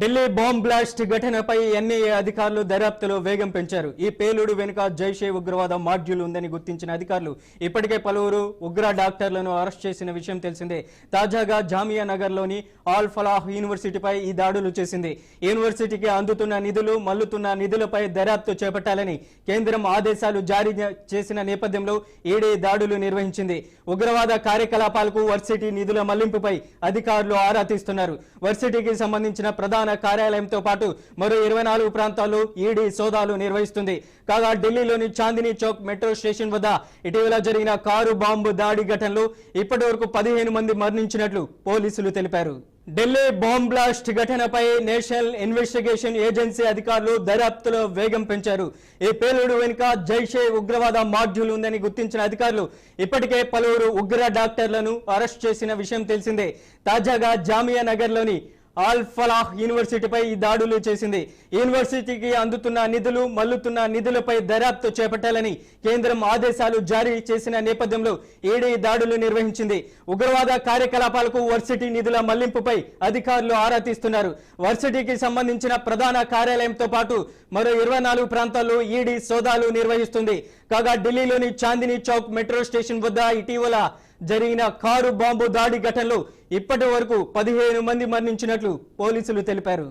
Delhi bomb blast ఘటనపై NIA అధికారులు దర్యాప్తులో వేగం పెంచారు. ఈ పేలుడు వెనుక జైషే ఉగ్రవాద మాడ్యూల్ ఉందని గుర్తించిన అధికారులు ఇప్పటికే పలువురు ఉగ్ర డాక్టర్లను అరెస్ట్ చేసిన విషయం తెలిసిందే. తాజాగా జామియా నగర్లోని ఆల్ ఫలాహ్ యూనివర్సిటీపై ఈ దాడులు చేసింది. యూనివర్సిటీకి అందుతున్న నిధులు, మల్లుతున్న నిధులపై దర్యాప్తు చేపట్టాలని కేంద్రం ఆదేశాలు జారీ చేసిన నేపథ్యంలో ఈడీ దాడులు నిర్వహించింది. ఉగ్రవాద కార్యకలాపాలకు వర్సిటీ నిధుల మళ్లింపుపై అధికారులు ఆరా తీస్తున్నారు. వర్సిటీకి సంబంధించిన ప్రధాన కార్యాలయంతో పాటు మరో 24 ప్రాంతాల్లో ఈడీ సోదాలు నిర్వహిస్తుంది. కాగా ఢిల్లీలోని చాందినీ చౌక్ మెట్రో స్టేషన్ వద్ద ఇటీవల జరిగిన కారు బాంబు దాడి ఘటనలో ఇప్పటి వరకు 15 మంది మరణించినట్లు పోలీసులు తెలిపారు. ఢిల్లీ బాంబ్ బ్లాస్ట్ ఘటనపై నేషనల్ ఇన్వెస్టిగేషన్ ఏజెన్సీ అధికారులు దర్యాప్తులో వేగం పెంచారు. ఈ పేలుడు వెనుక జైషే ఉగ్రవాద మాడ్యూల్ ఉందని గుర్తించిన అధికారులు ఇప్పటికే పలువురు ఉగ్ర డాక్టర్లను అరెస్ట్ చేసిన విషయం తెలిసిందే. తాజాగా జామియా నగర్లోని ఆల్ ఫలాహ్ యూనివర్సిటీపై ఈ దాడులు చేసింది. యూనివర్సిటీకి అందుతున్న నిధులు, మల్లుతున్న నిధులపై దర్యాప్తు చేపట్టాలని కేంద్రం ఆదేశాలు జారీ చేసిన నేపథ్యంలో ఈడీ దాడులు నిర్వహించింది. ఉగ్రవాద కార్యకలాపాలకు వర్సిటీ నిధుల మళ్లింపుపై అధికారులు ఆరా తీస్తున్నారు. వర్సిటీకి సంబంధించిన ప్రధాన కార్యాలయంతో పాటు మరో 24 ప్రాంతాల్లో ఈడీ సోదాలు నిర్వహిస్తుంది. కాగా ఢిల్లీలోని చాందినీ చౌక్ మెట్రో స్టేషన్ వద్ద ఇటీవల జరిగిన కారు బాంబు దాడి ఘటనలో ఇప్పటి వరకు 15 మంది మరణించినట్లు పోలీసులు తెలిపారు.